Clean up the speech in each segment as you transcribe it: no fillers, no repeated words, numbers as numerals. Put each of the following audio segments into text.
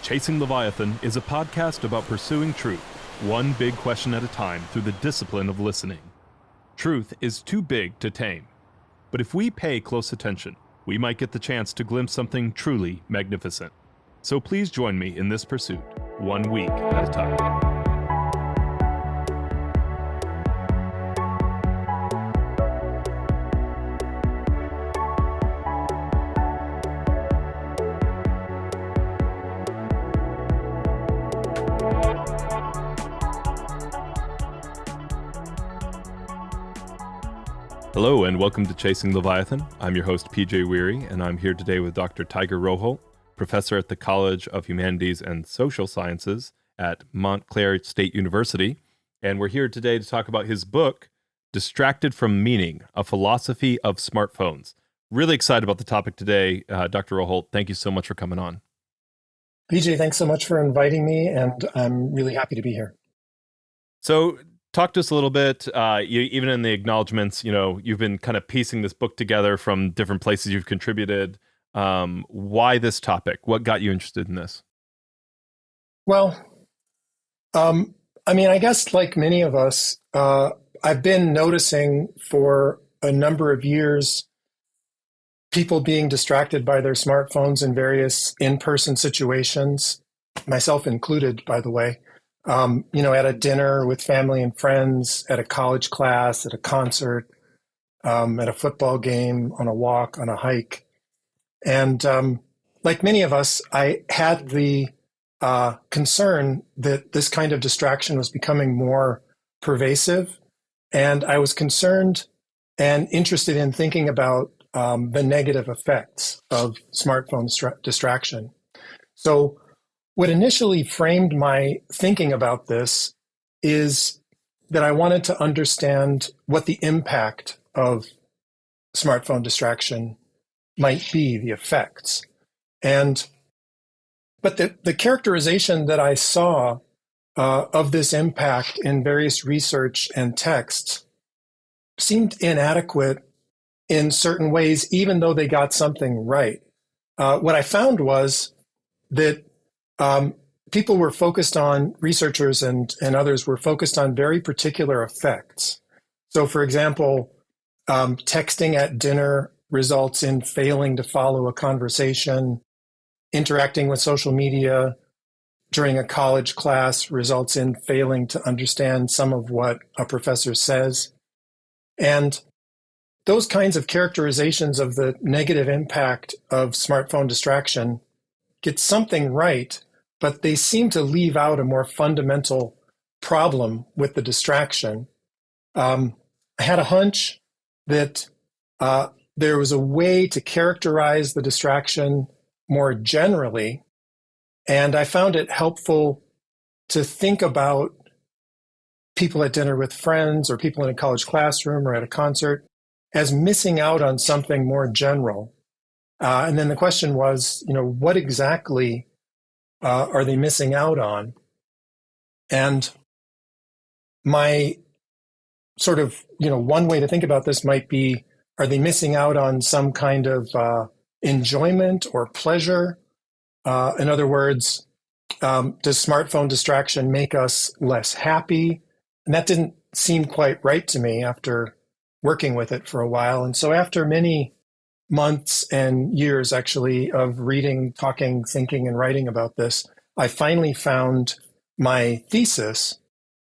Chasing Leviathan is a podcast about pursuing truth, one big question at a time through the discipline of listening. Truth is too big to tame, but if we pay close attention, we might get the chance to glimpse something truly magnificent. So please join me in this pursuit, 1 week at a time. Hello and welcome to Chasing Leviathan. I'm your host PJ Weary, and I'm here today with Dr. Tiger Roholt, professor at the College of Humanities and Social Sciences at Montclair State University. And we're here today to talk about his book, Distracted from Meaning, A Philosophy of Smartphones. Really excited about the topic today. Dr. Roholt, thank you so much for coming on. PJ, thanks so much for inviting me, and I'm really happy to be here. So, talk to us a little bit, even in the acknowledgments, you've been kind of piecing this book together from different places you've contributed. Why this topic? What got you interested in this? Well, I guess like many of us, I've been noticing for a number of years people being distracted by their smartphones in various in-person situations, myself included, by the way. At a dinner with family and friends, at a college class, at a concert, at a football game, on a walk, on a hike. And like many of us, I had the concern that this kind of distraction was becoming more pervasive. And I was concerned and interested in thinking about the negative effects of smartphone distraction. So what initially framed my thinking about this is that I wanted to understand what the impact of smartphone distraction might be, the effects. But the characterization that I saw of this impact in various research and texts seemed inadequate in certain ways, even though they got something right. What I found was that people were focused on, researchers and others were focused on very particular effects. So, for example, texting at dinner results in failing to follow a conversation. Interacting with social media during a college class results in failing to understand some of what a professor says. And those kinds of characterizations of the negative impact of smartphone distraction get something right, but they seem to leave out a more fundamental problem with the distraction. I had a hunch that there was a way to characterize the distraction more generally, and I found it helpful to think about people at dinner with friends or people in a college classroom or at a concert as missing out on something more general. And then the question was, what exactly are they missing out on? And my sort of, one way to think about this might be, are they missing out on some kind of enjoyment or pleasure? In other words, does smartphone distraction make us less happy? And that didn't seem quite right to me after working with it for a while. And so after many months and years, actually, of reading, talking, thinking, and writing about this, I finally found my thesis,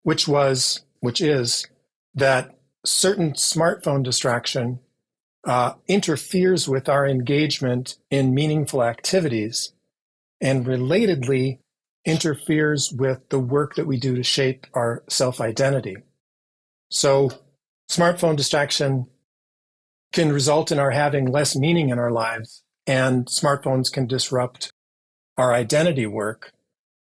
which is that certain smartphone distraction interferes with our engagement in meaningful activities and relatedly interferes with the work that we do to shape our self-identity. So smartphone distraction can result in our having less meaning in our lives, and smartphones can disrupt our identity work.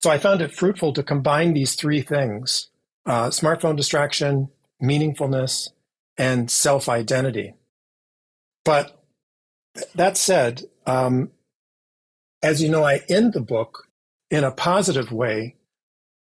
So I found it fruitful to combine these three things: smartphone distraction, meaningfulness, and self-identity. But that said, as you know, I end the book in a positive way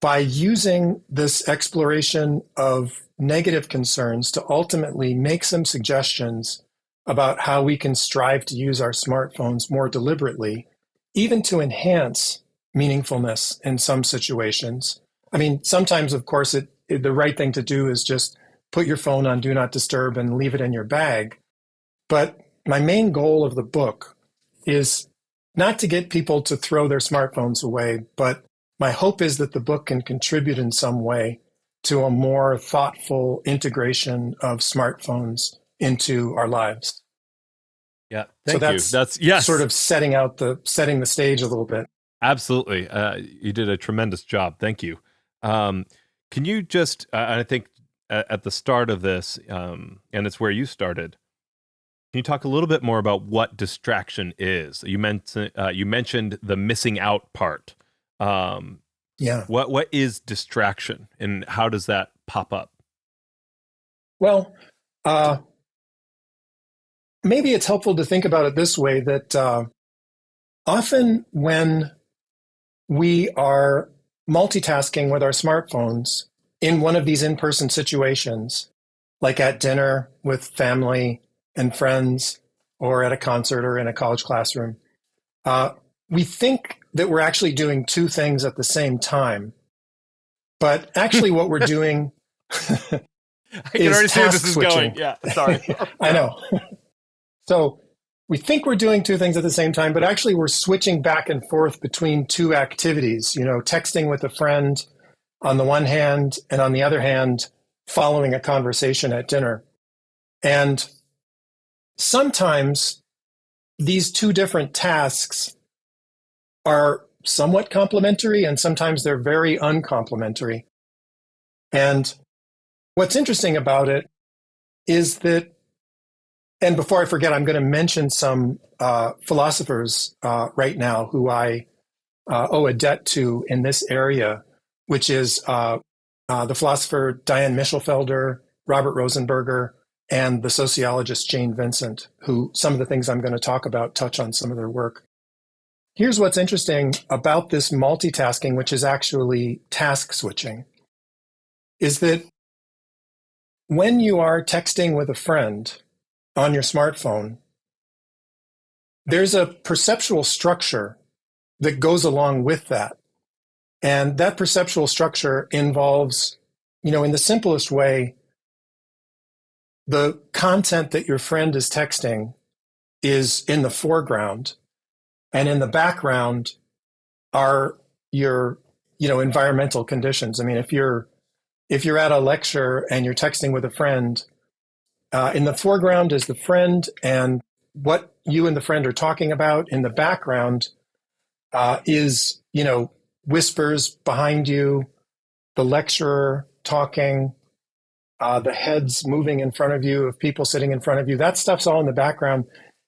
by using this exploration of negative concerns to ultimately make some suggestions about how we can strive to use our smartphones more deliberately, even to enhance meaningfulness in some situations. I mean, sometimes, of course, the right thing to do is just put your phone on do not disturb and leave it in your bag. But my main goal of the book is not to get people to throw their smartphones away, but my hope is that the book can contribute in some way to a more thoughtful integration of smartphones into our lives. Yeah, so thank you. That's yes, sort of setting the stage a little bit. Absolutely, you did a tremendous job. Thank you. Can you just? I think at the start of this, and it's where you started. Can you talk a little bit more about what distraction is? You mentioned the missing out part. Yeah. What is distraction, and how does that pop up? Well, maybe it's helpful to think about it this way, that often when we are multitasking with our smartphones in one of these in-person situations, like at dinner with family and friends, or at a concert or in a college classroom, we think that we're actually doing two things at the same time. But actually what we're doing I can already see where this is going. Yeah, sorry. I know. So we think we're doing two things at the same time, but actually we're switching back and forth between two activities, texting with a friend on the one hand, and on the other hand, following a conversation at dinner. And sometimes these two different tasks are somewhat complementary, and sometimes they're very uncomplimentary. And what's interesting about it is that, and before I forget, I'm going to mention some philosophers right now who I owe a debt to in this area, which is the philosopher Diane Michelfelder, Robert Rosenberger, and the sociologist Jane Vincent, who some of the things I'm going to talk about touch on some of their work. Here's what's interesting about this multitasking, which is actually task switching, is that when you are texting with a friend on your smartphone, there's a perceptual structure that goes along with that. And that perceptual structure involves, in the simplest way, the content that your friend is texting is in the foreground, and in the background are your, environmental conditions. I mean, if you're at a lecture and you're texting with a friend, in the foreground is the friend and what you and the friend are talking about. In the background is, whispers behind you, the lecturer talking, the heads moving in front of you of people sitting in front of you. That stuff's all in the background.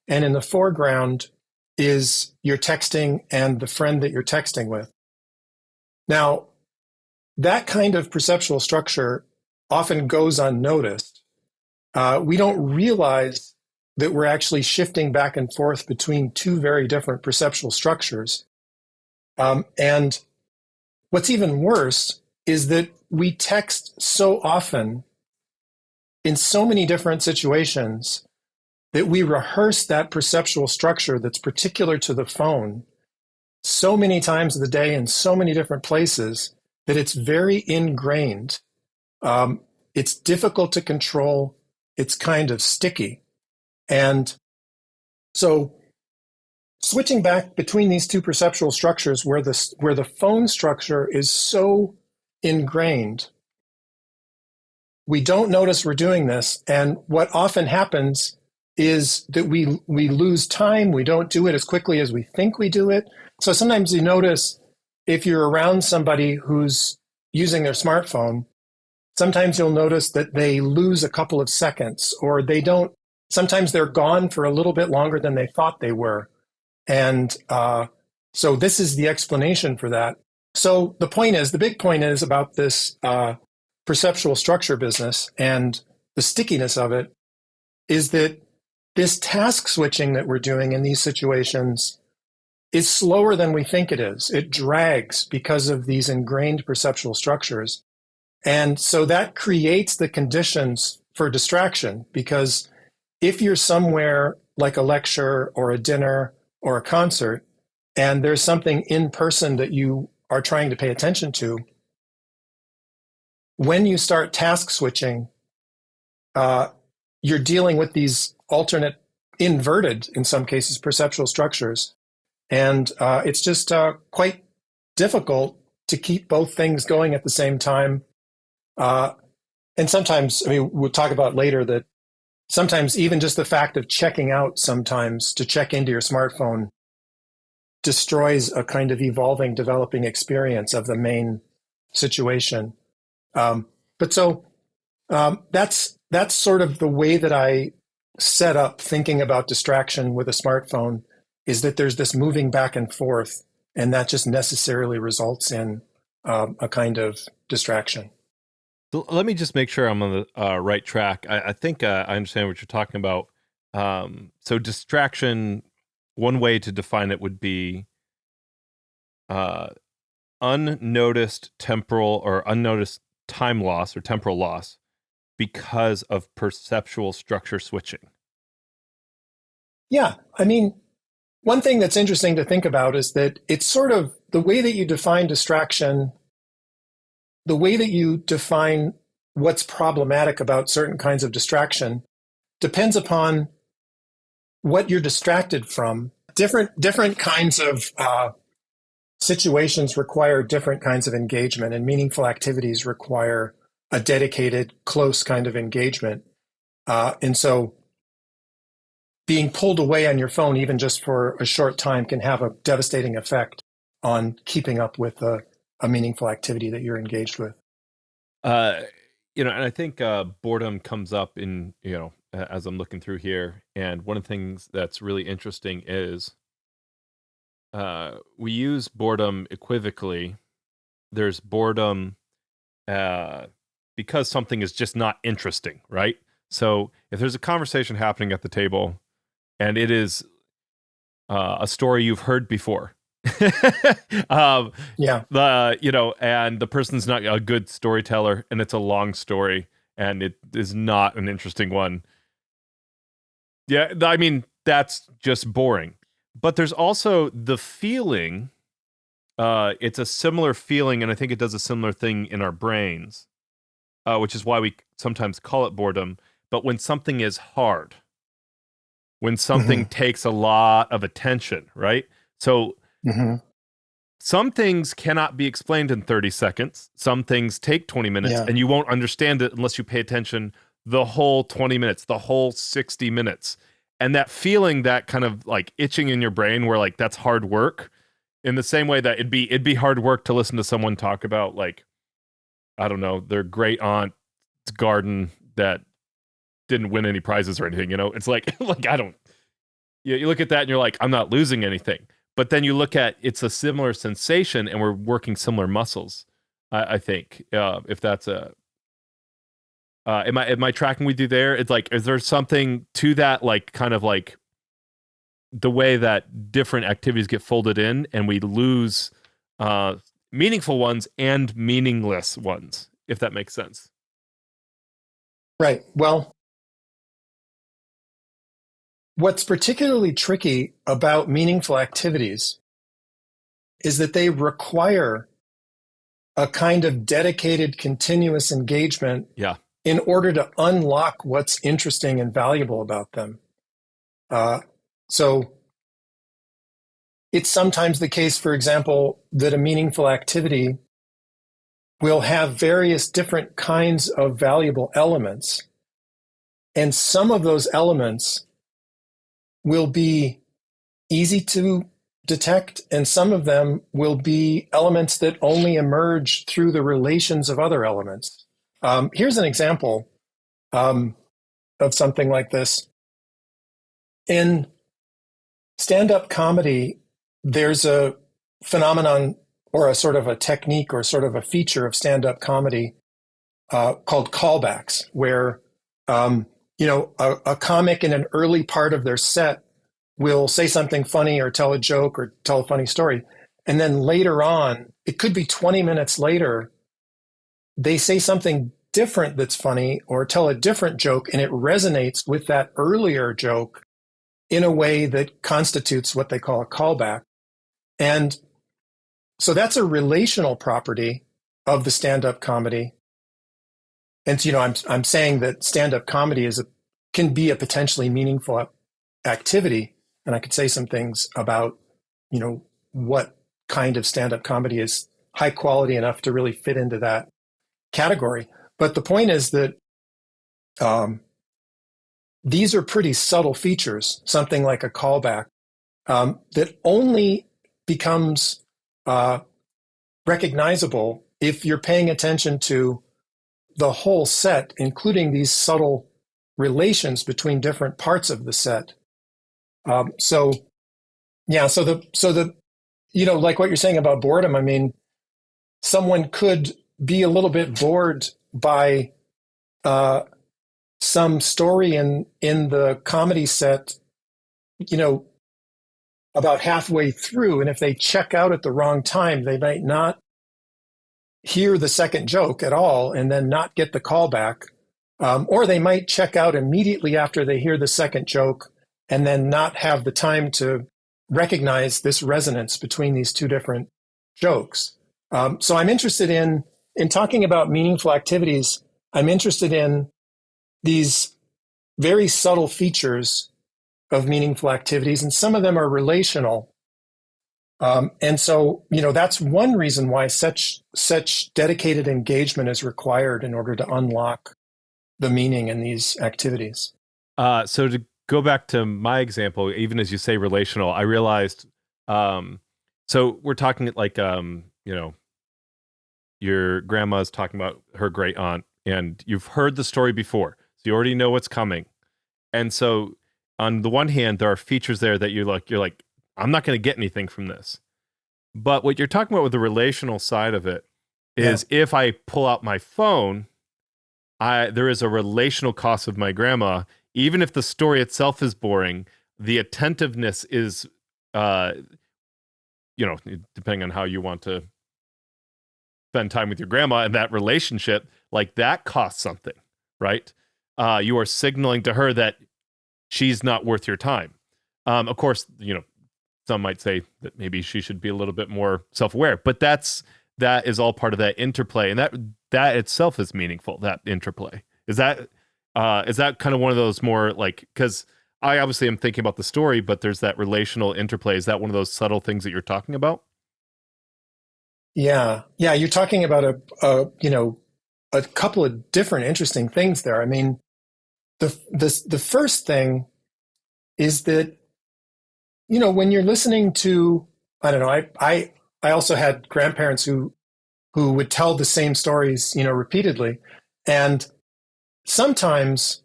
And in the foreground is your texting and the friend that you're texting with. Now, that kind of perceptual structure often goes unnoticed. We don't realize that we're actually shifting back and forth between two very different perceptual structures. And what's even worse is that we text so often in so many different situations that we rehearse that perceptual structure that's particular to the phone so many times of the day in so many different places that it's very ingrained. It's difficult to control. It's kind of sticky. And so switching back between these two perceptual structures where the phone structure is so ingrained, we don't notice we're doing this. And what often happens is that we lose time. We don't do it as quickly as we think we do it. So sometimes you notice if you're around somebody who's using their smartphone, sometimes you'll notice that they lose a couple of seconds, or sometimes they're gone for a little bit longer than they thought they were. And so this is the explanation for that. So the big point is about this perceptual structure business and the stickiness of it is that this task switching that we're doing in these situations is slower than we think it is. It drags because of these ingrained perceptual structures. And so that creates the conditions for distraction, because if you're somewhere like a lecture or a dinner or a concert, and there's something in person that you are trying to pay attention to, when you start task switching, you're dealing with these alternate, inverted, in some cases, perceptual structures. And it's just quite difficult to keep both things going at the same time. And sometimes, I mean, we'll talk about later that sometimes even just the fact of checking out sometimes to check into your smartphone destroys a kind of evolving, developing experience of the main situation. That's sort of the way that I set up thinking about distraction with a smartphone, is that there's this moving back and forth, and that just necessarily results in a kind of distraction. So let me just make sure I'm on the right track. I think I understand what you're talking about. So distraction, one way to define it would be unnoticed temporal or unnoticed time loss or temporal loss because of perceptual structure switching. Yeah, I mean, one thing that's interesting to think about is that it's sort of the way that you define distraction, the way that you define what's problematic about certain kinds of distraction depends upon what you're distracted from. Different kinds of situations require different kinds of engagement, and meaningful activities require a dedicated, close kind of engagement. And so being pulled away on your phone, even just for a short time, can have a devastating effect on keeping up with a meaningful activity that you're engaged with. And I think boredom comes up in, as I'm looking through here. And one of the things that's really interesting is we use boredom equivocally. There's boredom because something is just not interesting, right? So if there's a conversation happening at the table and it is a story you've heard before, and the person's not a good storyteller and it's a long story and it is not an interesting one. Yeah, I mean, that's just boring. But there's also the feeling, it's a similar feeling, and I think it does a similar thing in our brains, which is why we sometimes call it boredom. But when something is hard, when something takes a lot of attention, right? So some things cannot be explained in 30 seconds. Some things take 20 minutes, and you won't understand it unless you pay attention the whole 20 minutes, the whole 60 minutes. And that feeling, that kind of like itching in your brain where like that's hard work, in the same way that it'd be hard work to listen to someone talk about, like, I don't know, their great aunt's garden that didn't win any prizes or anything, It's like you look at that and you're like, I'm not losing anything. But then you look at, it's a similar sensation and we're working similar muscles. I think, if that's am I tracking with you there? It's like, is there something to that, like kind of like the way that different activities get folded in and we lose meaningful ones and meaningless ones, if that makes sense? Right. Well, what's particularly tricky about meaningful activities is that they require a kind of dedicated, continuous engagement in order to unlock what's interesting and valuable about them. So it's sometimes the case, for example, that a meaningful activity will have various different kinds of valuable elements. And some of those elements will be easy to detect, and some of them will be elements that only emerge through the relations of other elements. Here's an example of something like this. In stand-up comedy, there's a phenomenon or a sort of a technique or sort of a feature of stand-up comedy called callbacks, where a comic in an early part of their set will say something funny or tell a joke or tell a funny story. And then later on, it could be 20 minutes later, they say something different that's funny or tell a different joke, and it resonates with that earlier joke in a way that constitutes what they call a callback. And so that's a relational property of the stand-up comedy. And so, I'm saying that stand-up comedy can be a potentially meaningful activity. And I could say some things about, what kind of stand-up comedy is high quality enough to really fit into that category. But the point is that these are pretty subtle features, something like a callback, that only becomes recognizable if you're paying attention to the whole set, including these subtle relations between different parts of the set. So like what you're saying about boredom, I mean, someone could be a little bit bored by some story in the comedy set, about halfway through. And if they check out at the wrong time, they might not hear the second joke at all and then not get the callback. Or they might check out immediately after they hear the second joke and then not have the time to recognize this resonance between these two different jokes. So I'm interested in talking about meaningful activities. I'm interested in these very subtle features of meaningful activities, and some of them are relational. And so, that's one reason why such dedicated engagement is required in order to unlock the meaning in these activities. So to go back to my example, even as you say relational, I realized, so we're talking like, your grandma's talking about her great aunt, and you've heard the story before, so you already know what's coming. And so on the one hand, there are features there that you're like, I'm not going to get anything from this. But what you're talking about with the relational side of it is if I pull out my phone, there is a relational cost of my grandma. Even if the story itself is boring, the attentiveness is, depending on how you want to spend time with your grandma and that relationship, like that costs something, right? You are signaling to her that she's not worth your time. Of course, some might say that maybe she should be a little bit more self-aware, but that is all part of that interplay, and that itself is meaningful. That interplay is that kind of one of those more like, because I obviously am thinking about the story, but there's that relational interplay. Is that one of those subtle things that you're talking about? Yeah, you're talking about a couple of different interesting things there. I mean, the first thing is that, when you're listening to, I don't know, I also had grandparents who would tell the same stories, repeatedly. And sometimes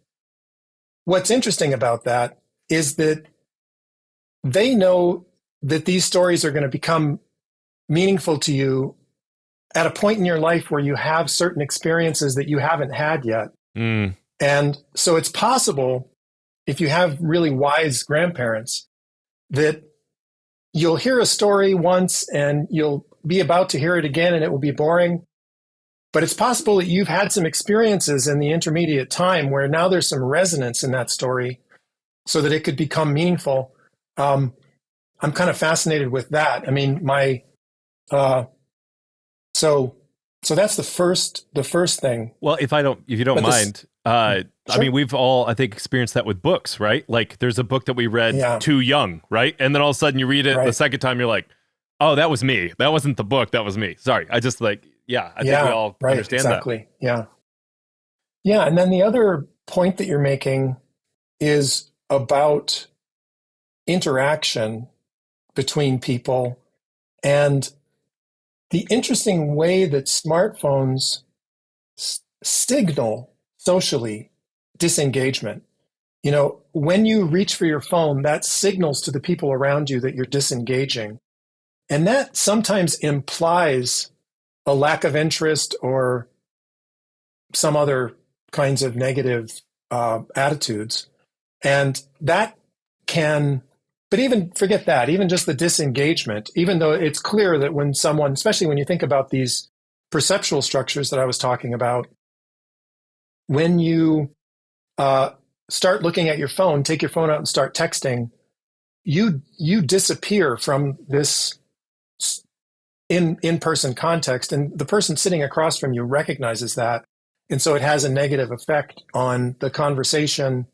what's interesting about that is that they know that these stories are going to become meaningful to you at a point in your life where you have certain experiences that you haven't had yet. Mm. And so it's possible, if you have really wise grandparents, that you'll hear a story once and you'll be about to hear it again and it will be boring. But it's possible that you've had some experiences in the intermediate time where now there's some resonance in that story so that it could become meaningful. I'm kind of fascinated with that. I mean, so that's the first thing. Well, if you don't mind, sure. I mean, we've all, I think, experienced that with books, right? Like there's a book that we read too young, right? And then all of a sudden you read it the second time, you're like, oh, that was me. That wasn't the book. That was me. Sorry. I just think we all understand exactly. that. Yeah. And then the other point that you're making is about interaction between people and the interesting way that smartphones signal socially disengagement. When you reach for your phone, that signals to the people around you that you're disengaging. And that sometimes implies a lack of interest or some other kinds of negative attitudes. And that can, but even forget that, even just the disengagement, even though it's clear that when someone, especially when you think about these perceptual structures that I was talking about, when you start looking at your phone, take your phone out and start texting, you disappear from this in-person context, and the person sitting across from you recognizes that. And so it has a negative effect on the conversation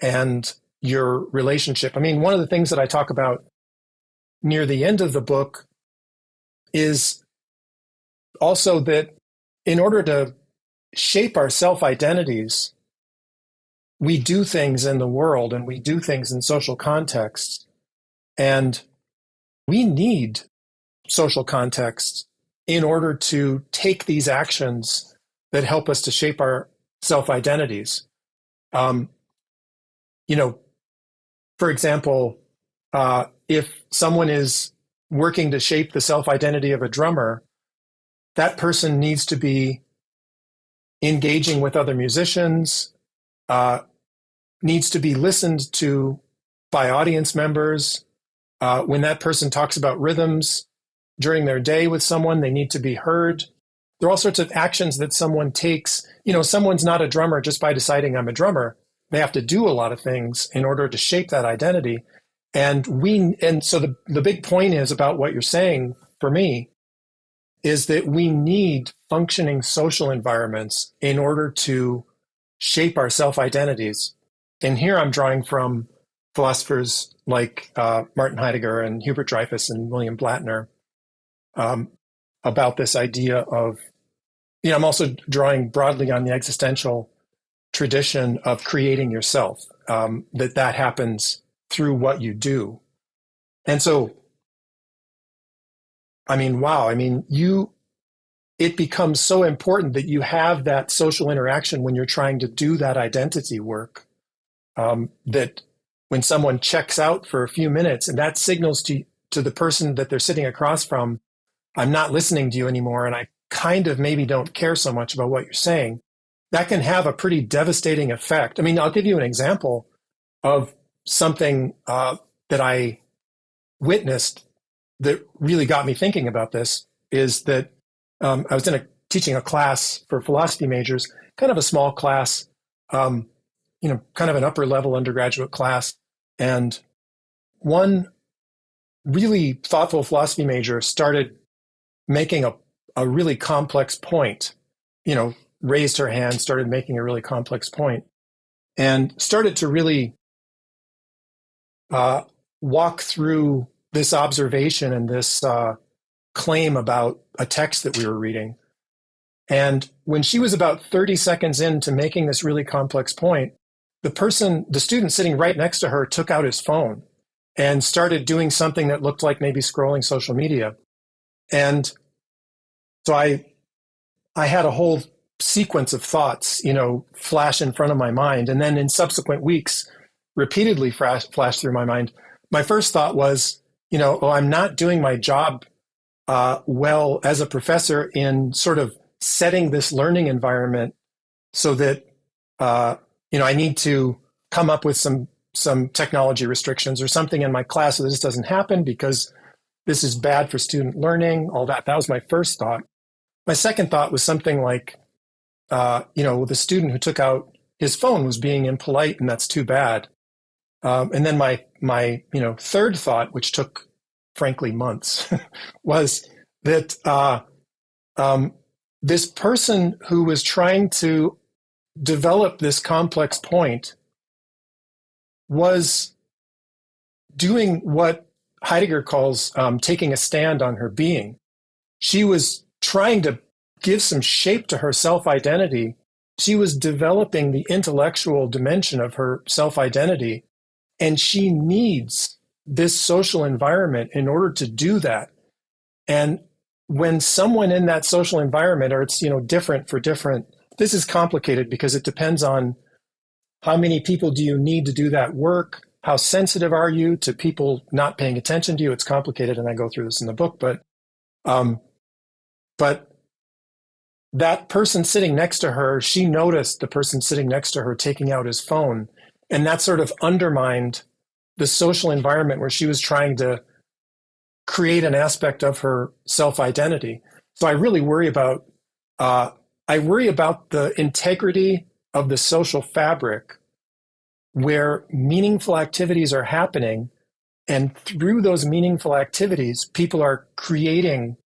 and your relationship. I mean, one of the things that I talk about near the end of the book is also that in order to shape our self-identities, we do things in the world and we do things in social contexts. And we need social contexts in order to take these actions that help us to shape our self-identities. For example, if someone is working to shape the self-identity of a drummer, that person needs to be engaging with other musicians, needs to be listened to by audience members. When that person talks about rhythms during their day with someone, they need to be heard. There are all sorts of actions that someone takes. Someone's not a drummer just by deciding I'm a drummer. They have to do a lot of things in order to shape that identity. And so the big point is about what you're saying for me is that we need functioning social environments in order to shape our self-identities. And here I'm drawing from philosophers like Martin Heidegger and Hubert Dreyfus and William Blattner about this idea of, I'm also drawing broadly on the existential tradition of creating yourself, that happens through what you do. And so, it becomes so important that you have that social interaction when you're trying to do that identity work, that when someone checks out for a few minutes and that signals to the person that they're sitting across from, I'm not listening to you anymore, and I kind of maybe don't care so much about what you're saying, that can have a pretty devastating effect. I'll give you an example of something that I witnessed that really got me thinking about this, is that I was teaching a class for philosophy majors, kind of a small class, kind of an upper level undergraduate class. And one really thoughtful philosophy major started making a really complex point, raised her hand, started making a really complex point, and started to really walk through this observation and this claim about a text that we were reading. And when she was about 30 seconds into making this really complex point, the student sitting right next to her took out his phone and started doing something that looked like maybe scrolling social media. And so I had a whole sequence of thoughts, flash in front of my mind. And then in subsequent weeks, repeatedly flash through my mind. My first thought was, I'm not doing my job well as a professor in sort of setting this learning environment so that, I need to come up with some technology restrictions or something in my class so this doesn't happen because this is bad for student learning, all that. That was my first thought. My second thought was something like, the student who took out his phone was being impolite, and that's too bad. And then my third thought, which took, frankly, months, was that this person who was trying to develop this complex point was doing what Heidegger calls taking a stand on her being. She was trying to give some shape to her self-identity. She was developing the intellectual dimension of her self-identity, and she needs this social environment in order to do that. And when someone in that social environment, or it's different for different, this is complicated because it depends on how many people do you need to do that work, how sensitive are you to people not paying attention to you. It's complicated, and I go through this in the book, but that person sitting next to her, she noticed the person sitting next to her taking out his phone, and that sort of undermined the social environment where she was trying to create an aspect of her self-identity. So I really worry about the integrity of the social fabric where meaningful activities are happening, and through those meaningful activities, people are creating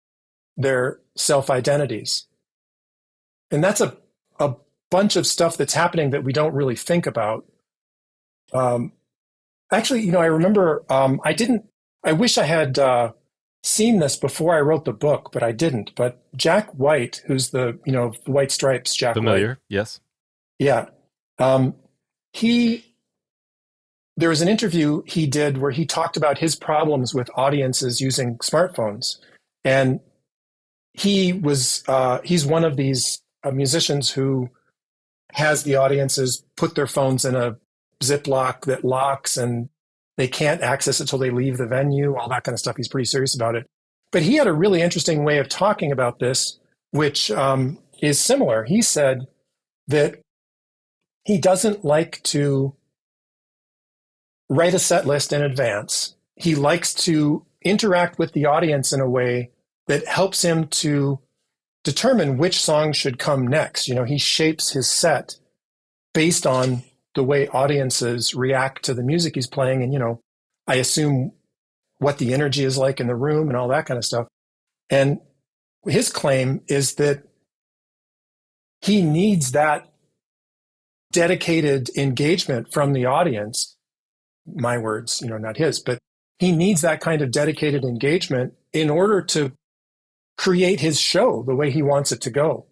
their self-identities. And that's a bunch of stuff that's happening that we don't really think about. Actually, I remember I wish I had seen this before I wrote the book, but I didn't. But Jack White, who's the White Stripes, Jack Familiar, White. yes. Yeah. There was an interview he did where he talked about his problems with audiences using smartphones. And he's one of these musicians who has the audiences put their phones in a Ziploc that locks and they can't access it till they leave the venue, all that kind of stuff. He's pretty serious about it. But he had a really interesting way of talking about this, which is similar. He said that he doesn't like to write a set list in advance. He likes to interact with the audience in a way that helps him to determine which song should come next. He shapes his set based on the way audiences react to the music he's playing. And, I assume what the energy is like in the room and all that kind of stuff. And his claim is that he needs that dedicated engagement from the audience. My words, not his, but he needs that kind of dedicated engagement in order to create his show the way he wants it to go.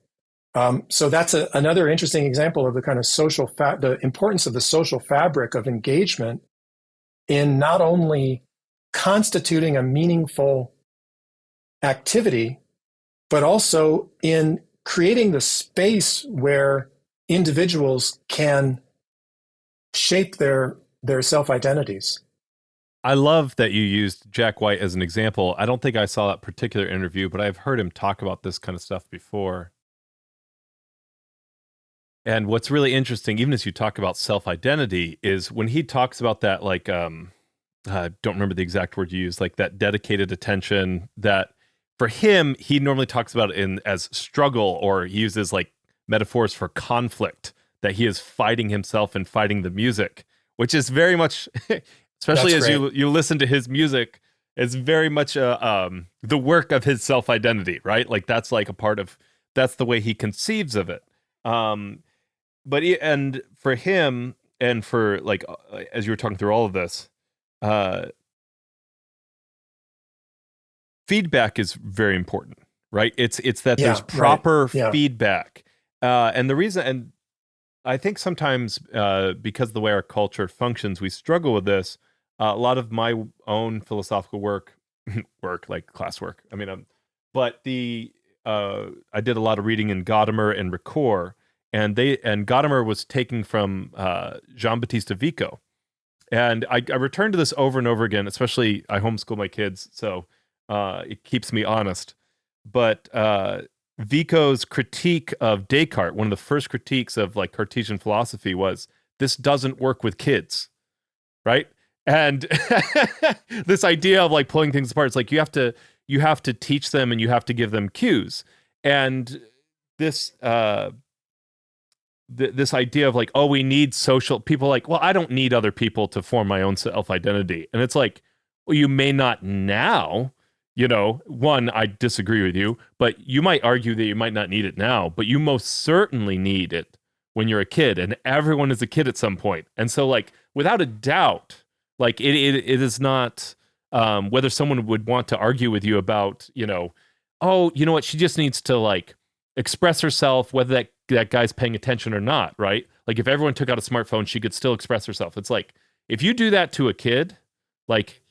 So that's another interesting example of the kind of the importance of the social fabric of engagement in not only constituting a meaningful activity, but also in creating the space where individuals can shape their self-identities. I love that you used Jack White as an example. I don't think I saw that particular interview, but I've heard him talk about this kind of stuff before. And what's really interesting, even as you talk about self-identity, is when he talks about that, like, I don't remember the exact word you used, like that dedicated attention, that for him, he normally talks about it as struggle, or he uses like metaphors for conflict, that he is fighting himself and fighting the music, which is very much, especially as you listen to his music, it's very much the work of his self-identity, right? Like that's like that's the way he conceives of it. And for him, and for like, as you were talking through all of this, feedback is very important, right? It's that there's proper feedback. And the reason, and I think sometimes because of the way our culture functions, we struggle with this. A lot of my own philosophical work like classwork. I mean, but I did a lot of reading in Gadamer and Ricoeur, and Gadamer was taking from Jean-Baptiste Vico. And I return to this over and over again, especially I homeschool my kids, so it keeps me honest. But Vico's critique of Descartes, one of the first critiques of like Cartesian philosophy, was this doesn't work with kids, right? And this idea of like pulling things apart, it's like you have to teach them and you have to give them cues. And this this idea of like, oh, we need social people, like, well, I don't need other people to form my own self-identity. And it's like, well, you may not now, one, I disagree with you, but you might argue that you might not need it now, but you most certainly need it when you're a kid, and everyone is a kid at some point. And so like, without a doubt, like it is not whether someone would want to argue with you about, oh, you know what, she just needs to like express herself, whether that guy's paying attention or not, right? Like if everyone took out a smartphone, she could still express herself. It's like, if you do that to a kid, like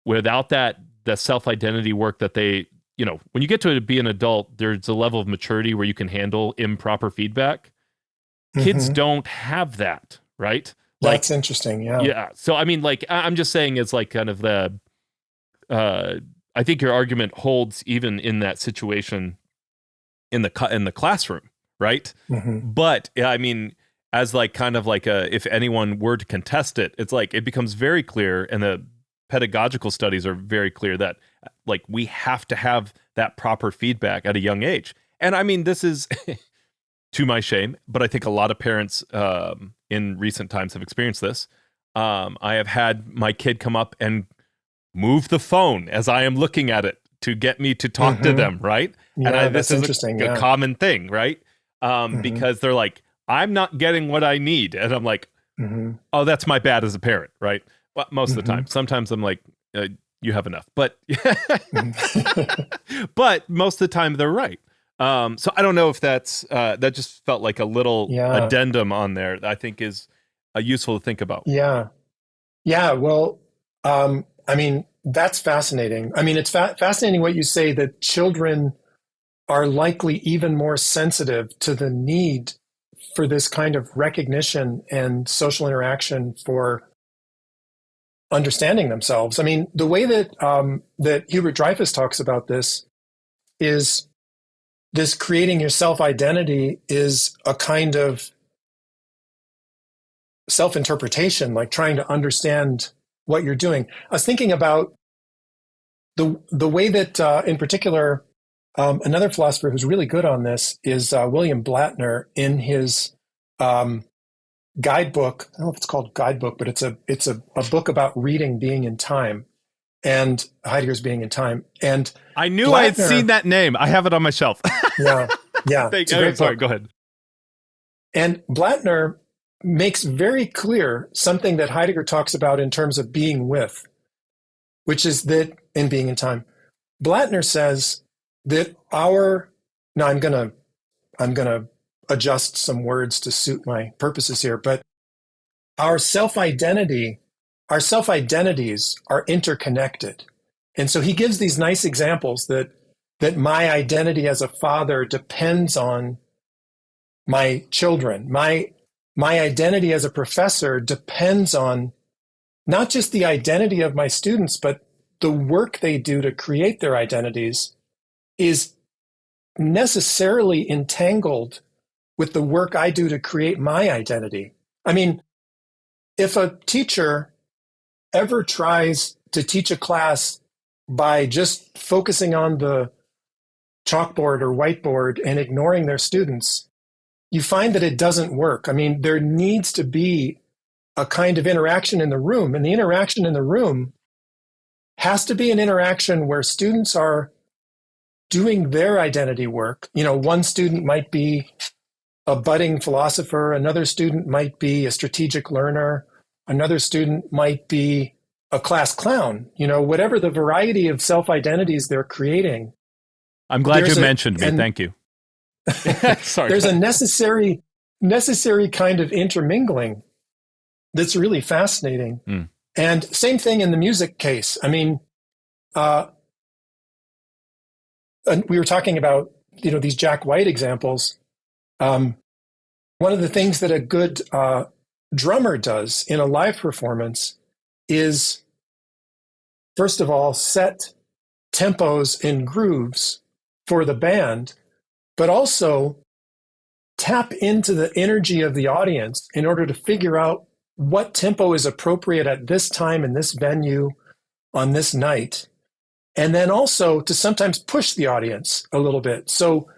without the self-identity work that they, when you get to be an adult, there's a level of maturity where you can handle improper feedback. Kids don't have that, right? That's interesting. Yeah. Yeah. So, I mean, like, I'm just saying it's like kind of I think your argument holds even in that situation in the classroom, right? But I mean, as like kind of like if anyone were to contest it, it's like it becomes very clear, and the pedagogical studies are very clear that like we have to have that proper feedback at a young age. And I mean, this is to my shame, but I think a lot of parents in recent times have experienced this. I have had my kid come up and move the phone as I am looking at it to get me to talk to them, right? Yeah, This that's is interesting. a common thing, right? Because they're like, I'm not getting what I need. And I'm like, oh, that's my bad as a parent, right? Well, most of the time. Sometimes I'm like, you have enough. But but most of the time they're right. So I don't know if that's that just felt like a little addendum on there that I think is useful to think about. Yeah. Yeah. Well, I mean, that's fascinating. I mean, it's fascinating what you say, that children are likely even more sensitive to the need for this kind of recognition and social interaction for understanding themselves. I mean, the way that that Hubert Dreyfus talks about this is this creating your self-identity is a kind of self-interpretation, like trying to understand what you're doing. I was thinking about the way that, in particular, another philosopher who's really good on this is William Blattner in his guidebook. I don't know if it's called guidebook, but it's a book about reading being in time, and Heidegger's being in time. And I knew I had seen that name. I have it on my shelf. Yeah. It's a great sorry, book. go ahead. And Blattner makes very clear something that Heidegger talks about in terms of being with, which is that in being in time. Blattner says that now I'm gonna adjust some words to suit my purposes here, but our self-identities are interconnected. And so he gives these nice examples that my identity as a father depends on my children. My identity as a professor depends on not just the identity of my students, but the work they do to create their identities is necessarily entangled with the work I do to create my identity. I mean, if a teacher ever tries to teach a class by just focusing on the chalkboard or whiteboard and ignoring their students, you find that it doesn't work. I mean, there needs to be a kind of interaction in the room, and the interaction in the room has to be an interaction where students are doing their identity work. You know, one student might be a budding philosopher, another student might be a strategic learner, another student might be a class clown. You know, whatever the variety of self-identities they're creating. I'm glad you mentioned me. Thank you. Sorry. There's a necessary kind of intermingling that's really fascinating. And same thing in the music case. I mean, we were talking about, these Jack White examples. One of the things that a good drummer does in a live performance is, first of all, set tempos and grooves for the band, but also tap into the energy of the audience in order to figure out what tempo is appropriate at this time in this venue on this night. And then also to sometimes push the audience a little bit. So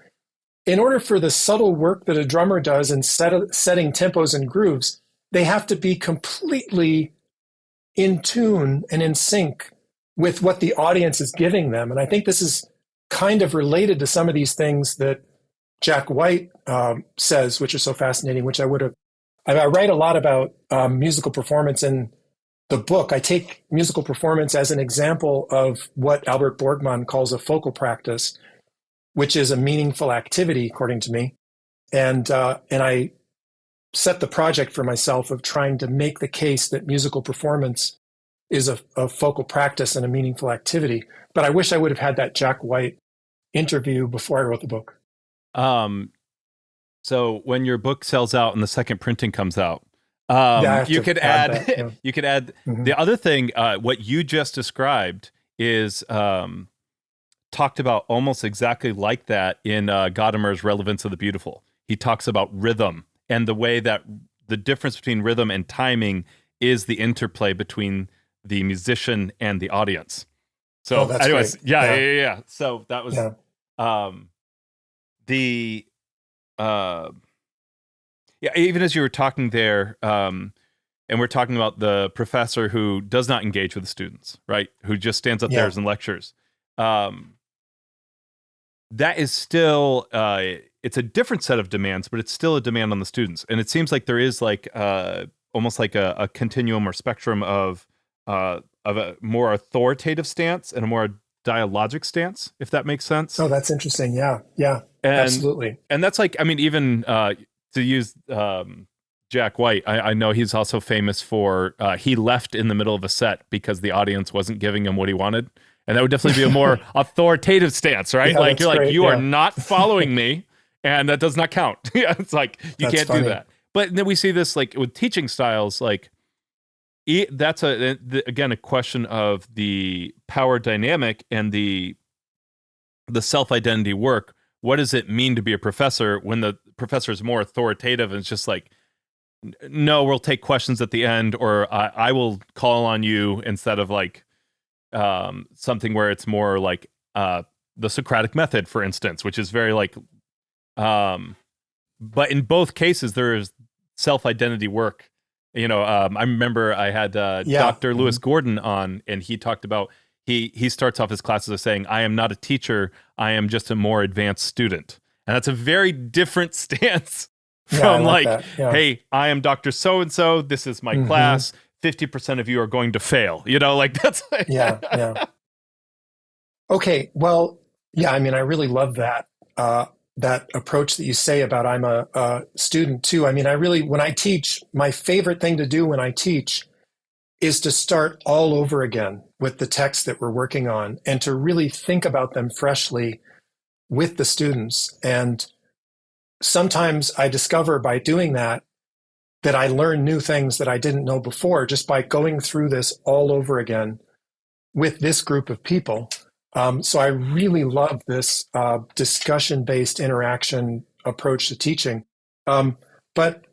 in order for the subtle work that a drummer does in setting tempos and grooves, they have to be completely in tune and in sync with what the audience is giving them. And I think this is kind of related to some of these things that Jack White says, which are so fascinating, which I write a lot about musical performance in the book. I take musical performance as an example of what Albert Borgman calls a focal practice, which is a meaningful activity, according to me. And I set the project for myself of trying to make the case that musical performance is a focal practice and a meaningful activity. But I wish I would have had that Jack White interview before I wrote the book. So when your book sells out and the second printing comes out, you could add that, yeah. you could add the other thing. What you just described is talked about almost exactly like that in Gadamer's Relevance of the Beautiful. He talks about rhythm and the way that the difference between rhythm and timing is the interplay between the musician and the audience. So anyways, great. Yeah. So that was even as you were talking there, and we're talking about the professor who does not engage with the students, right? Who just stands up there and lectures. um, that is still it's a different set of demands, but it's still a demand on the students. And it seems like there is like almost like a continuum or spectrum of a more authoritative stance and a more dialogic stance, if that makes sense. Oh, that's interesting. Yeah, yeah, absolutely. And that's like, I mean, even to use Jack White, I know he's also famous for he left in the middle of a set because the audience wasn't giving him what he wanted. And that would definitely be a more authoritative stance, right? Yeah, like you're great. like, you are not following me, and that does not count. Yeah, it's like you can't do that. But then we see this like with teaching styles, like that's again a question of the power dynamic and the self-identity work. What does it mean to be a professor when the professor is more authoritative and it's just like, no, we'll take questions at the end, or I will call on you, instead of like something where it's more like the Socratic method, for instance, which is very like but in both cases there is self-identity work. I remember I had Dr. Lewis Gordon on, and he talked about he starts off his classes as saying, I am not a teacher, I am just a more advanced student. And that's a very different stance from hey, I am Dr. So-and-so, this is my class, 50% of you are going to fail. Like that's like yeah. Okay, well, yeah, I mean, I really love that that approach that you say about I'm a student too. I mean, when I teach, my favorite thing to do when I teach is to start all over again with the text that we're working on, and to really think about them freshly with the students. And sometimes I discover by doing that I learn new things that I didn't know before, just by going through this all over again with this group of people. So I really love this discussion-based interaction approach to teaching. But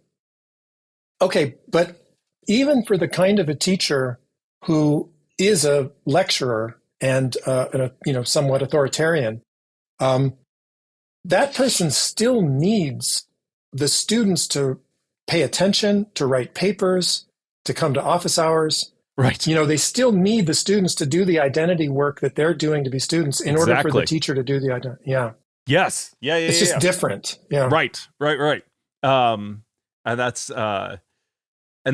even for the kind of a teacher who is a lecturer and somewhat authoritarian, that person still needs the students to pay attention, to write papers, to come to office hours. Right. They still need the students to do the identity work that they're doing to be students in order for the teacher to do the identity. Yeah. Yes. Yeah. It's just different. Yeah. Right. And that's and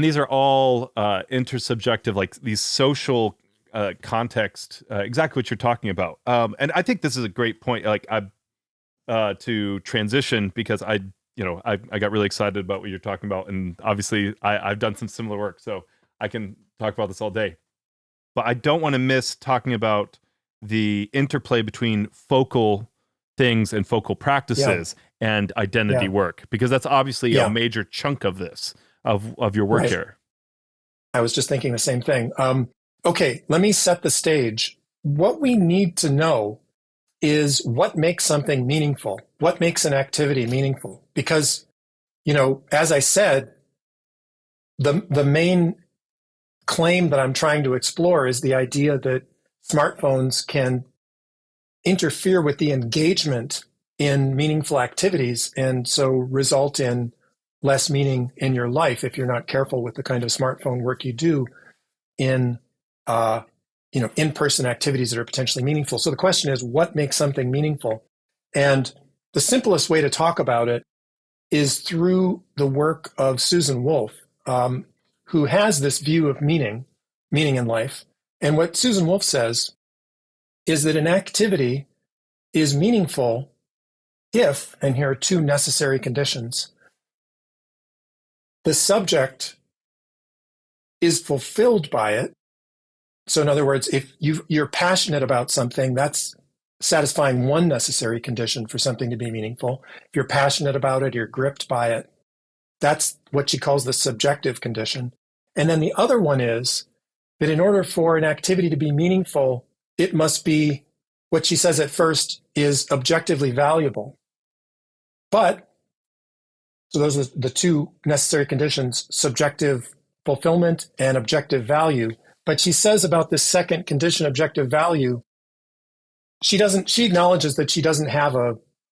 these are all intersubjective, like these social context, exactly what you're talking about. And I think this is a great point. Like to transition, because I got really excited about what you're talking about, and obviously I've done some similar work, so I can talk about this all day. But I don't want to miss talking about the interplay between focal things and focal practices and identity work, because that's obviously a major chunk of this, of your work here. I was just thinking the same thing. Okay, let me set the stage. What we need to know is what makes something meaningful, what makes an activity meaningful. Because, as I said, the main claim that I'm trying to explore is the idea that smartphones can interfere with the engagement in meaningful activities, and so result in less meaning in your life if you're not careful with the kind of smartphone work you do in in-person activities that are potentially meaningful. So the question is, what makes something meaningful? And the simplest way to talk about it is through the work of Susan Wolf, who has this view of meaning in life. And what Susan Wolf says is that an activity is meaningful if, and here are two necessary conditions, the subject is fulfilled by it. So in other words, if you're passionate about something, that's satisfying one necessary condition for something to be meaningful. If you're passionate about it, you're gripped by it. That's what she calls the subjective condition. And then the other one is that in order for an activity to be meaningful, it must be, what she says at first, is objectively valuable. But, so those are the two necessary conditions, subjective fulfillment and objective value. But she says about this second condition, objective value, she acknowledges that she doesn't have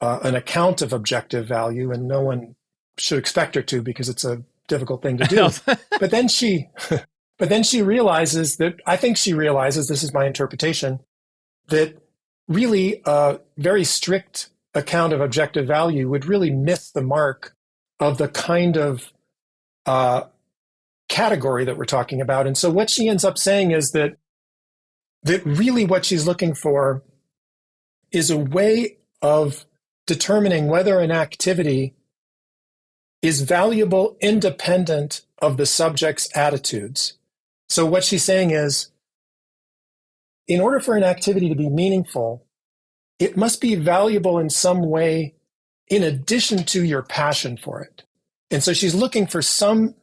an account of objective value, and no one should expect her to, because it's a difficult thing to do. But then she realizes that, I think she realizes, this is my interpretation, that really a very strict account of objective value would really miss the mark of the kind of category that we're talking about. And so what she ends up saying is that really what she's looking for is a way of determining whether an activity is valuable independent of the subject's attitudes. So what she's saying is, in order for an activity to be meaningful, it must be valuable in some way in addition to your passion for it. And so she's looking for some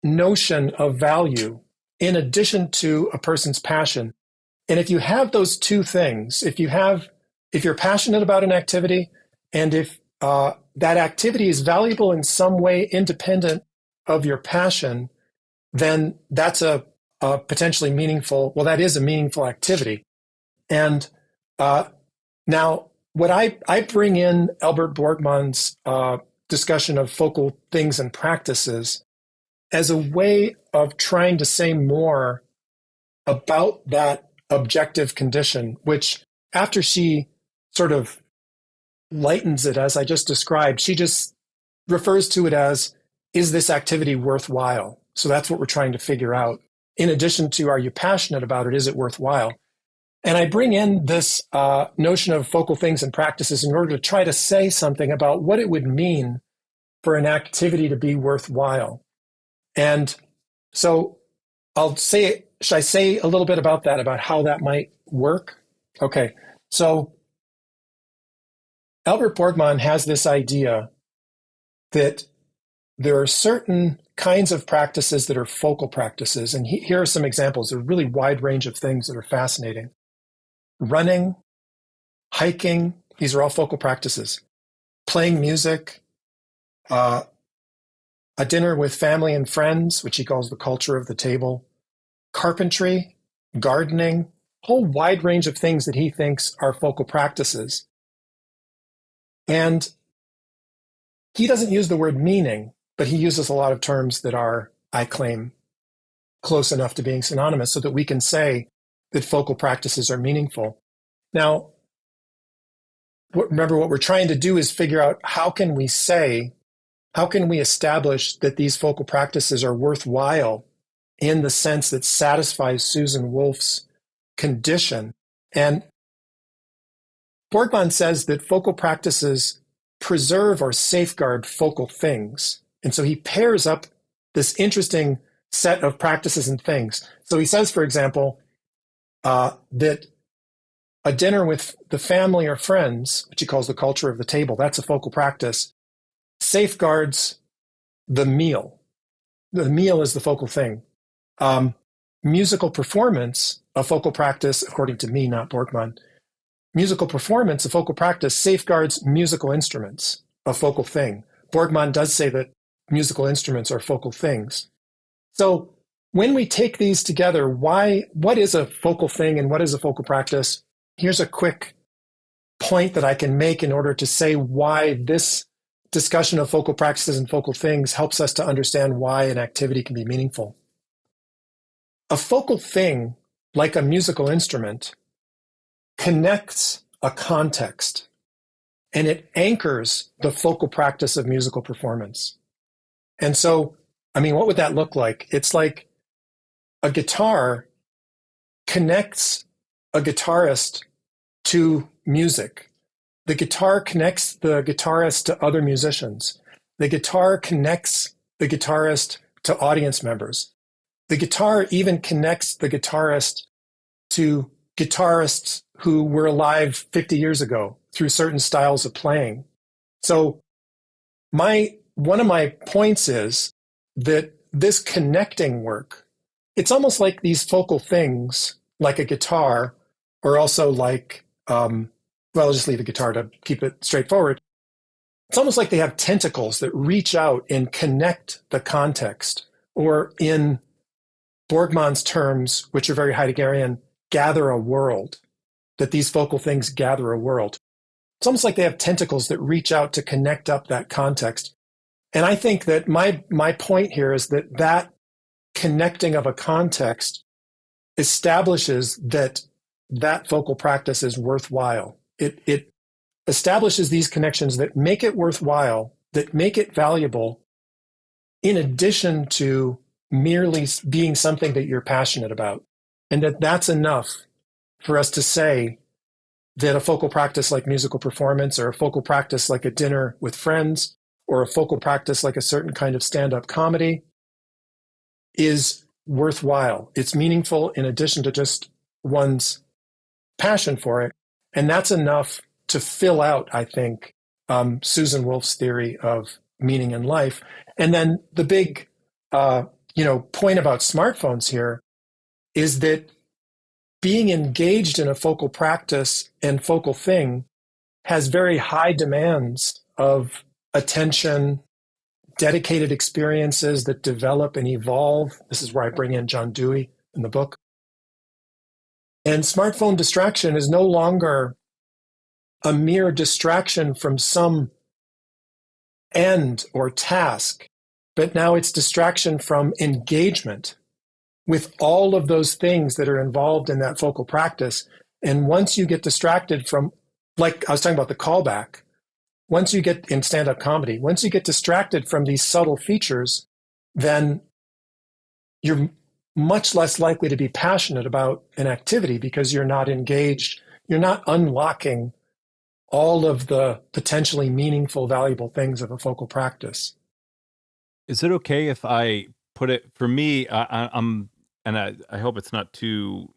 notion of value in addition to a person's passion. And if you have those two things, if you're passionate about an activity, and if that activity is valuable in some way independent of your passion, then that's a potentially meaningful, well, that is a meaningful activity. And now, what I bring in Albert Borgmann's discussion of focal things and practices as a way of trying to say more about that objective condition, which after she sort of lightens it, as I just described, she just refers to it as, is this activity worthwhile? So that's what we're trying to figure out. In addition to, are you passionate about it? Is it worthwhile? And I bring in this notion of focal things and practices in order to try to say something about what it would mean for an activity to be worthwhile. And so should I say a little bit about that, about how that might work? Okay, so Albert Borgmann has this idea that there are certain kinds of practices that are focal practices. And here are some examples. There's a really wide range of things that are fascinating. Running, hiking, these are all focal practices. Playing music, a dinner with family and friends, which he calls the culture of the table. Carpentry, gardening, a whole wide range of things that he thinks are focal practices. And he doesn't use the word meaning, but he uses a lot of terms that are, I claim, close enough to being synonymous so that we can say that focal practices are meaningful. Now, remember what we're trying to do is figure out how can we establish that these focal practices are worthwhile in the sense that satisfies Susan Wolf's condition. And Borgmann says that focal practices preserve or safeguard focal things. And so he pairs up this interesting set of practices and things. So he says, for example, that a dinner with the family or friends, which he calls the culture of the table, that's a focal practice, safeguards the meal. The meal is the focal thing. Musical performance, a focal practice, according to me, not Borgmann, musical performance, a focal practice, safeguards musical instruments, a focal thing. Borgmann does say that musical instruments are focal things. So when we take these together, what is a focal thing and what is a focal practice? Here's a quick point that I can make in order to say why this discussion of focal practices and focal things helps us to understand why an activity can be meaningful. A focal thing, like a musical instrument, connects a context and it anchors the focal practice of musical performance. And so, what would that look like? It's like a guitar connects a guitarist to music. The guitar connects the guitarist to other musicians. The guitar connects the guitarist to audience members. The guitar even connects the guitarist to guitarists who were alive 50 years ago through certain styles of playing. So one of my points is that this connecting work, it's almost like these focal things, like a guitar, or also like, I'll just leave the guitar to keep it straightforward. It's almost like they have tentacles that reach out and connect the context, or in Borgmann's terms, which are very Heideggerian, gather a world, that these focal things gather a world. It's almost like they have tentacles that reach out to connect up that context. And I think that my point here is that connecting of a context establishes that that focal practice is worthwhile. It establishes these connections that make it worthwhile, that make it valuable, in addition to merely being something that you're passionate about. And that's enough for us to say that a focal practice like musical performance, or a focal practice like a dinner with friends, or a focal practice like a certain kind of stand-up comedy is worthwhile. It's meaningful in addition to just one's passion for it. And that's enough to fill out, I think, Susan Wolf's theory of meaning in life. And then the big point about smartphones here is that being engaged in a focal practice and focal thing has very high demands of attention, dedicated experiences that develop and evolve. This is where I bring in John Dewey in the book. And smartphone distraction is no longer a mere distraction from some end or task, but now it's distraction from engagement with all of those things that are involved in that focal practice. And once you get distracted from, like I was talking about the callback, once you get in stand-up comedy, once you get distracted from these subtle features, then you're much less likely to be passionate about an activity because you're not engaged. You're not unlocking all of the potentially meaningful, valuable things of a focal practice. Is it okay if I put it, for me, I'm, and I hope it's not too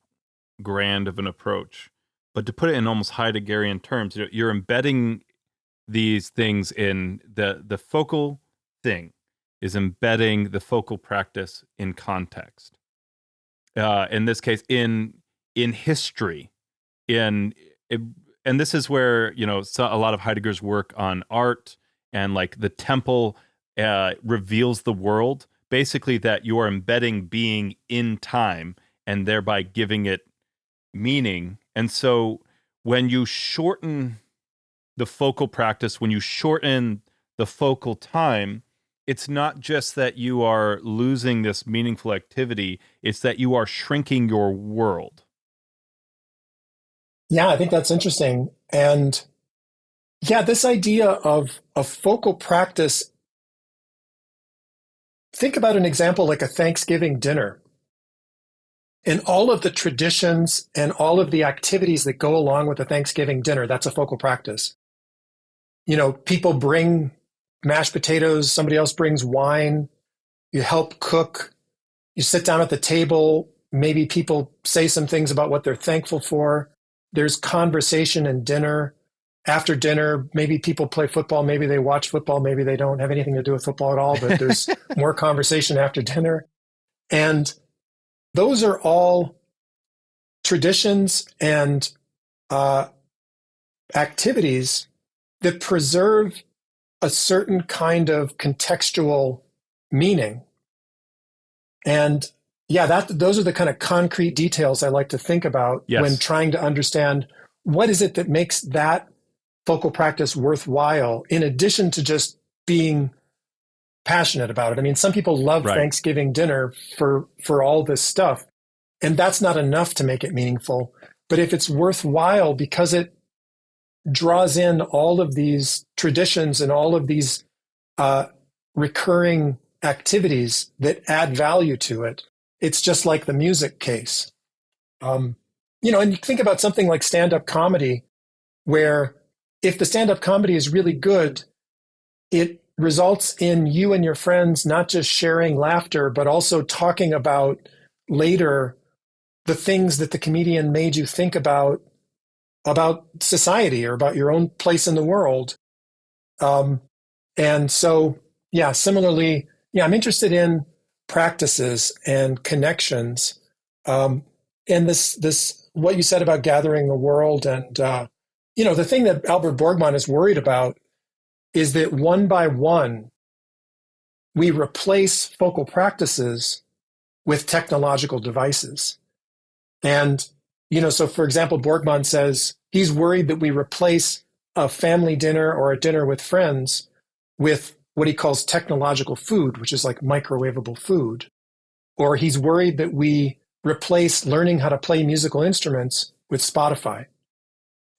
grand of an approach, but to put it in almost Heideggerian terms, you're embedding these things in the focal thing is embedding the focal practice in context. In this case, in history, and this is where a lot of Heidegger's work on art and like the temple reveals the world. Basically, that you are embedding being in time and thereby giving it meaning. And so, when you shorten the focal practice, when you shorten the focal time, it's not just that you are losing this meaningful activity, it's that you are shrinking your world. Yeah, I think that's interesting. And yeah, this idea of a focal practice, think about an example like a Thanksgiving dinner. And all of the traditions and all of the activities that go along with a Thanksgiving dinner, that's a focal practice. People bring mashed potatoes, somebody else brings wine, you help cook, you sit down at the table, maybe people say some things about what they're thankful for. There's conversation in dinner. After dinner, maybe people play football, maybe they watch football, maybe they don't have anything to do with football at all, but there's more conversation after dinner. And those are all traditions and activities that preserve a certain kind of contextual meaning. And yeah, those are the kind of concrete details I like to think about when trying to understand what is it that makes that focal practice worthwhile, in addition to just being passionate about it. I mean, some people love Thanksgiving dinner for all this stuff, and that's not enough to make it meaningful. But if it's worthwhile because it draws in all of these traditions and all of these recurring activities that add value to it, it's just like the music case. And you think about something like stand-up comedy, where if the stand-up comedy is really good, it results in you and your friends not just sharing laughter, but also talking about later the things that the comedian made you think about society or about your own place in the world. And so, yeah, similarly, I'm interested in practices and connections. And this, what you said about gathering the world, and, the thing that Albert Borgman is worried about is that one by one, we replace focal practices with technological devices. And, so for example, Borgman says he's worried that we replace a family dinner or a dinner with friends with what he calls technological food, which is like microwavable food. Or he's worried that we replace learning how to play musical instruments with Spotify.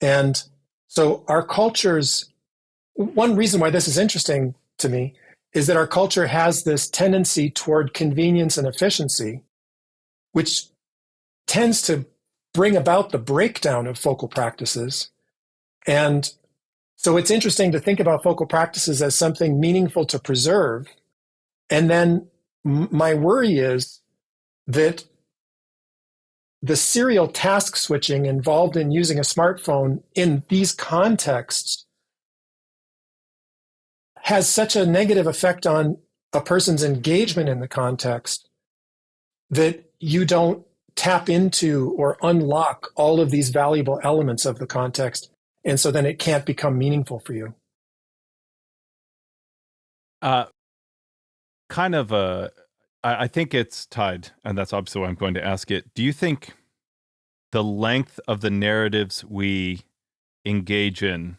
And so our culture's, one reason why this is interesting to me is that our culture has this tendency toward convenience and efficiency, which tends to bring about the breakdown of focal practices. And so it's interesting to think about focal practices as something meaningful to preserve. And then my worry is that the serial task switching involved in using a smartphone in these contexts has such a negative effect on a person's engagement in the context that you don't tap into or unlock all of these valuable elements of the context. And so then it can't become meaningful for you. I think it's tied, and that's obviously why I'm going to ask it. Do you think the length of the narratives we engage in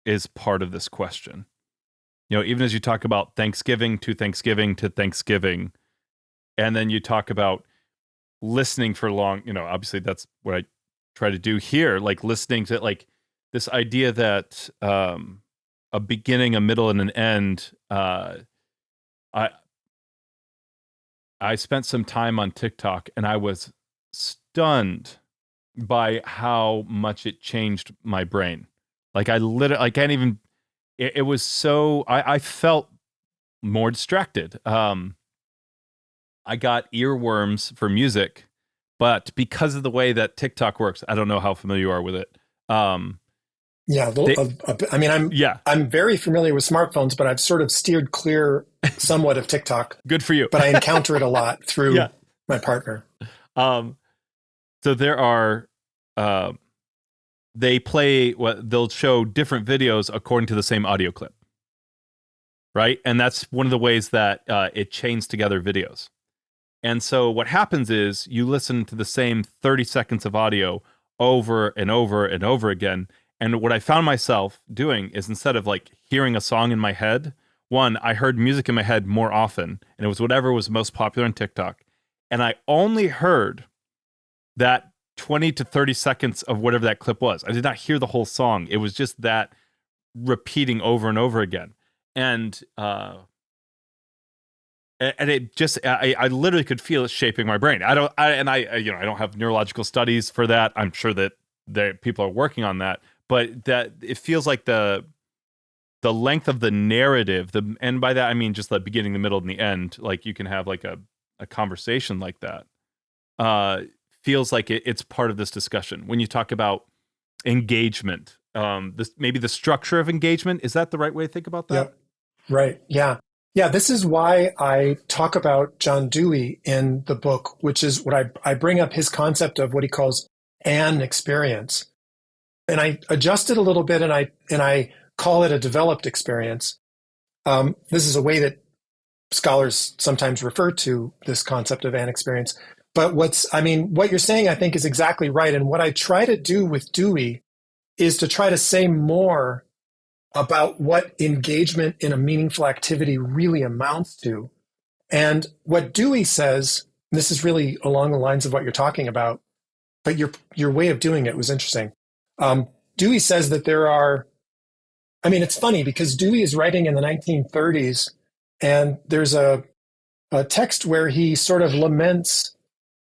is part of this question? You know, even as you talk about Thanksgiving to Thanksgiving to Thanksgiving, and then you talk about listening for long, you know, obviously that's what I try to do here, like listening to like this idea that a beginning, a middle, and an end. I spent some time on TikTok and I was stunned by how much it changed my brain. Like I can't even, it was so, I felt more distracted. I got earworms for music, but because of the way that TikTok works, I don't know how familiar you are with it. I'm very familiar with smartphones, but I've sort of steered clear somewhat of TikTok. Good for you. But I encounter it a lot through my partner. So there are, they'll show different videos according to the same audio clip, right? And that's one of the ways that it chains together videos. And so what happens is you listen to the same 30 seconds of audio over and over and over again. And what I found myself doing is instead of like hearing a song in my head, one, I heard music in my head more often, and it was whatever was most popular on TikTok. And I only heard that 20 to 30 seconds of whatever that clip was. I did not hear the whole song. It was just that repeating over and over again. And it just, I literally could feel it shaping my brain. I don't have neurological studies for that. I'm sure that people are working on that, but that it feels like the length of the narrative, and by that I mean just the beginning, the middle, and the end. Like you can have like a conversation like that. Feels like it's part of this discussion. When you talk about engagement, maybe the structure of engagement, is that the right way to think about that? Yep. Right. Yeah. Yeah. This is why I talk about John Dewey in the book, which is what I bring up his concept of what he calls an experience. And I adjust it a little bit and I call it a developed experience. This is a way that scholars sometimes refer to this concept of an experience. But what you're saying, I think, is exactly right. And what I try to do with Dewey is to try to say more about what engagement in a meaningful activity really amounts to. And what Dewey says, and this is really along the lines of what you're talking about, but your way of doing it was interesting. Dewey says that it's funny because Dewey is writing in the 1930s, and there's a text where he sort of laments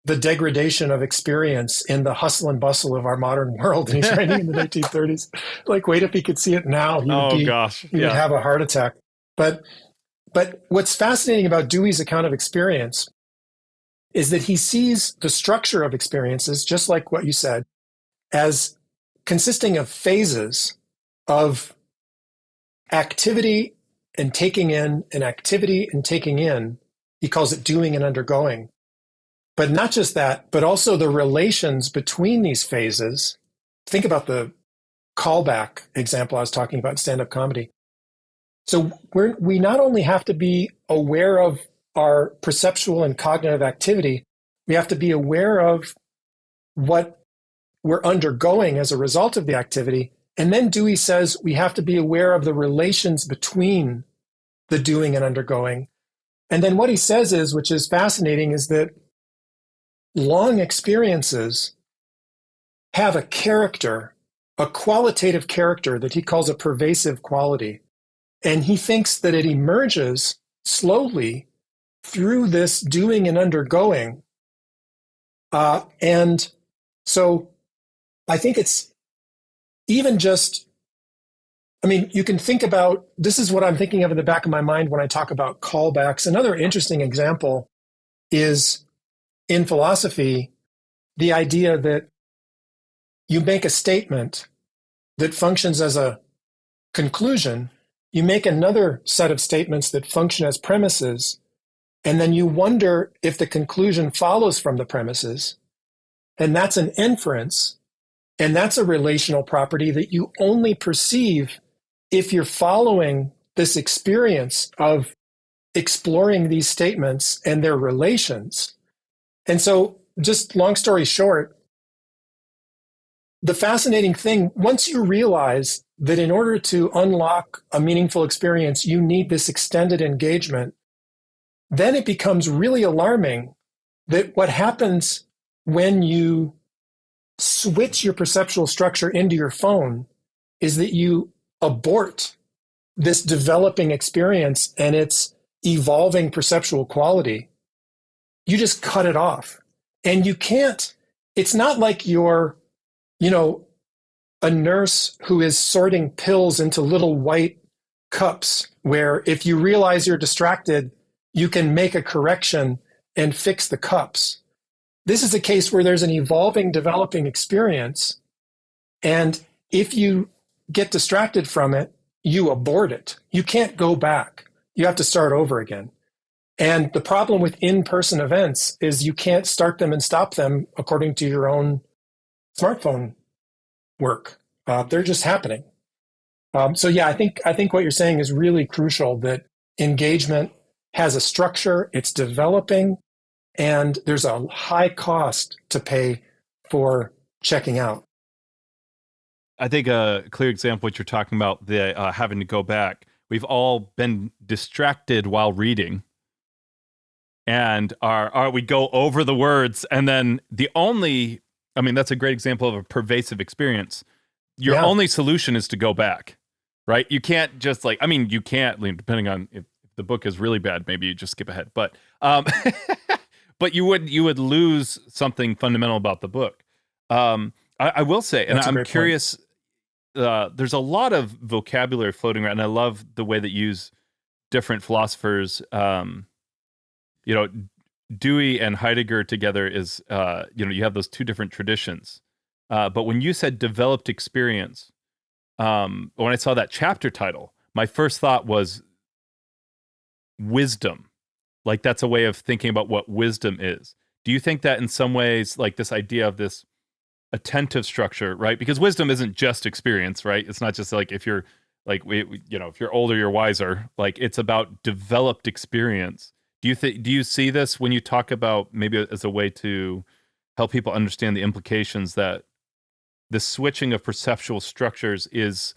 the degradation of experience in the hustle and bustle of our modern world. And he's writing in the 1930s. Like, wait, if he could see it now, he would have a heart attack. But what's fascinating about Dewey's account of experience is that he sees the structure of experiences, just like what you said, as consisting of phases of activity and taking in, and activity and taking in. He calls it doing and undergoing. But not just that, but also the relations between these phases. Think about the callback example I was talking about in stand-up comedy. So we not only have to be aware of our perceptual and cognitive activity, we have to be aware of what we're undergoing as a result of the activity. And then Dewey says we have to be aware of the relations between the doing and undergoing. And then what he says is, which is fascinating, is that long experiences have a character, a qualitative character that he calls a pervasive quality. And he thinks that it emerges slowly through this doing and undergoing. And so I think it's even just, I mean, you can think about, this is what I'm thinking of in the back of my mind when I talk about callbacks. Another interesting example is in philosophy, the idea that you make a statement that functions as a conclusion, you make another set of statements that function as premises, and then you wonder if the conclusion follows from the premises, and that's an inference, and that's a relational property that you only perceive if you're following this experience of exploring these statements and their relations. And so, just long story short, the fascinating thing, once you realize that in order to unlock a meaningful experience, you need this extended engagement, then it becomes really alarming that what happens when you switch your perceptual structure into your phone is that you abort this developing experience and its evolving perceptual quality. You just cut it off. And you can't, it's not like you're, a nurse who is sorting pills into little white cups where if you realize you're distracted, you can make a correction and fix the cups. This is a case where there's an evolving, developing experience. And if you get distracted from it, you abort it. You can't go back. You have to start over again. And the problem with in-person events is you can't start them and stop them according to your own smartphone work. They're just happening. So yeah, I think what you're saying is really crucial, that engagement has a structure, it's developing, and there's a high cost to pay for checking out. I think a clear example of what you're talking about, the having to go back. We've all been distracted while reading, and we go over the words, and then that's a great example of a pervasive experience. Your only solution is to go back, right? You can't just you can't, depending on if the book is really bad, maybe you just skip ahead. But but you would lose something fundamental about the book. I will say, and I'm curious, there's a lot of vocabulary floating around, and I love the way that you use different philosophers. Dewey and Heidegger together is, you have those two different traditions. But when you said developed experience, when I saw that chapter title, my first thought was wisdom. Like, that's a way of thinking about what wisdom is. Do you think that in some ways, like this idea of this attentive structure, right? Because wisdom isn't just experience, right? It's not just like if you're if you're older, you're wiser. Like, it's about developed experience. Do you see this when you talk about, maybe as a way to help people understand the implications that the switching of perceptual structures is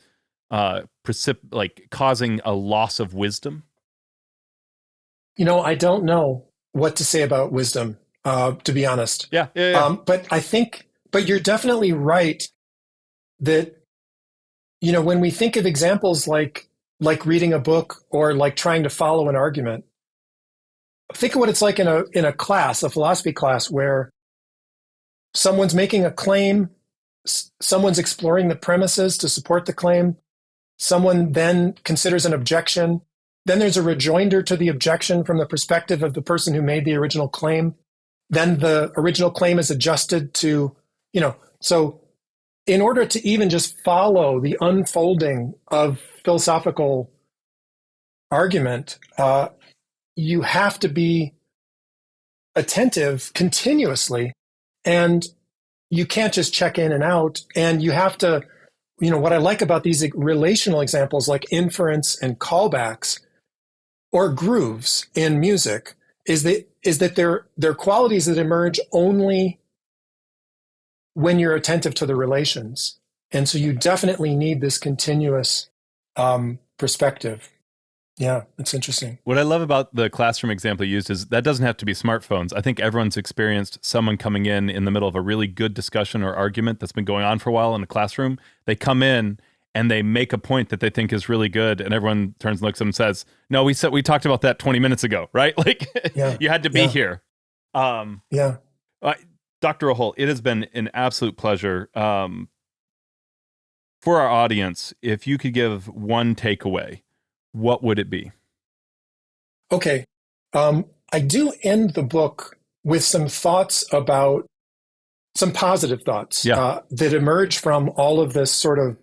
causing a loss of wisdom? I don't know what to say about wisdom, to be honest. Yeah. But you're definitely right that, when we think of examples like reading a book or like trying to follow an argument, think of what it's like in a class, a philosophy class, where someone's making a claim, someone's exploring the premises to support the claim, someone then considers an objection, then there's a rejoinder to the objection from the perspective of the person who made the original claim, then the original claim is adjusted to, so in order to even just follow the unfolding of philosophical argument, you have to be attentive continuously, and you can't just check in and out. And you have to, what I like about these relational examples like inference and callbacks or grooves in music is that they're qualities that emerge only when you're attentive to the relations. And so you definitely need this continuous perspective. Yeah, it's interesting. What I love about the classroom example you used is that doesn't have to be smartphones. I think everyone's experienced someone coming in the middle of a really good discussion or argument that's been going on for a while in a classroom. They come in and they make a point that they think is really good, and everyone turns and looks at them and says, "No, we talked about that 20 minutes ago, right? Like, Yeah. you had to be here." Yeah. Dr. Roholt, it has been an absolute pleasure. For our audience, if you could give one takeaway, what would it be? Okay. I do end the book with some thoughts about some positive thoughts that emerge from all of this sort of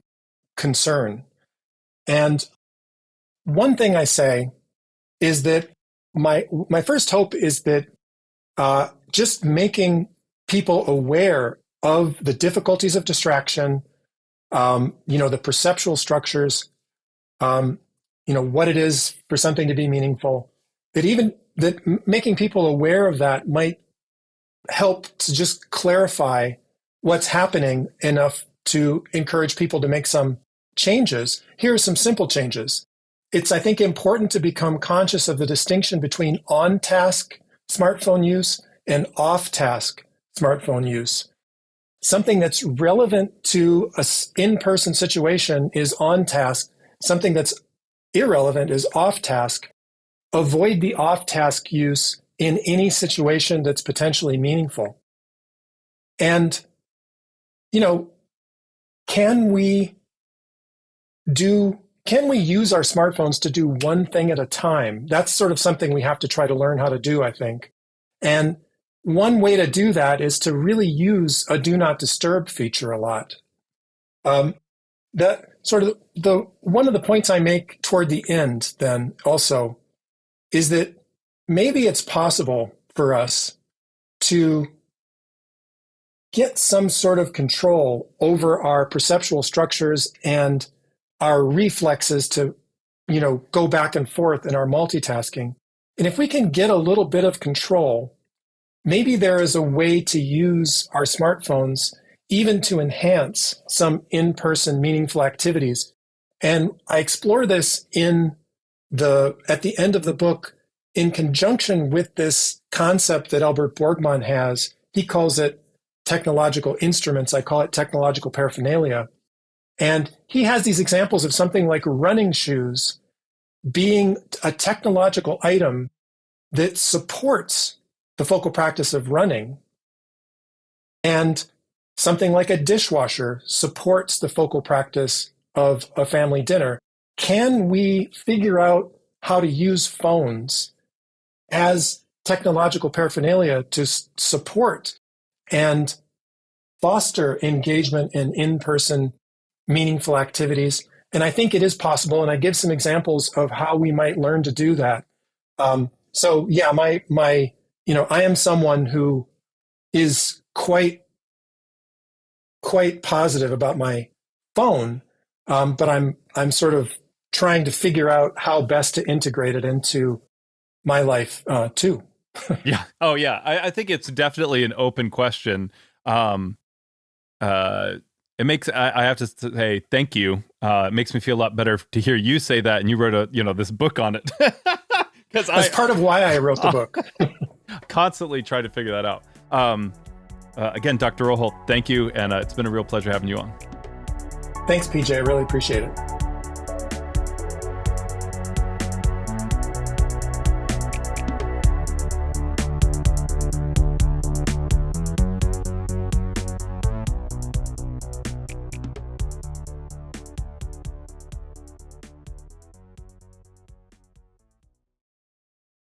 concern. And one thing I say is that my first hope is that just making people aware of the difficulties of distraction, the perceptual structures, what it is for something to be meaningful, that making people aware of that might help to just clarify what's happening enough to encourage people to make some changes. Here are some simple changes. It's, I think, important to become conscious of the distinction between on-task smartphone use and off-task smartphone use. Something that's relevant to an in-person situation is on task. Something that's irrelevant is off task. Avoid the off task use in any situation that's potentially meaningful. And, can we use our smartphones to do one thing at a time? That's sort of something we have to try to learn how to do, I think. And one way to do that is to really use a do not disturb feature a lot. That sort of one of the points I make toward the end then also is that maybe it's possible for us to get some sort of control over our perceptual structures and our reflexes to, go back and forth in our multitasking. And if we can get a little bit of control, maybe there is a way to use our smartphones even to enhance some in-person meaningful activities. And I explore this at the end of the book in conjunction with this concept that Albert Borgmann has. He calls it technological instruments. I call it technological paraphernalia. And he has these examples of something like running shoes being a technological item that supports the focal practice of running, and something like a dishwasher supports the focal practice of a family dinner. Can we figure out how to use phones as technological paraphernalia to support and foster engagement in in-person meaningful activities? And I think it is possible, and I give some examples of how we might learn to do that. I am someone who is quite positive about my phone, but I'm sort of trying to figure out how best to integrate it into my life too. Yeah. Oh, yeah. I think it's definitely an open question. It makes I have to say thank you. It makes me feel a lot better to hear you say that, and you wrote this book on it. Because that's part of why I wrote the book. Constantly try to figure that out. Again, Dr. Roholt, thank you, and it's been a real pleasure having you on. Thanks, PJ. I really appreciate it.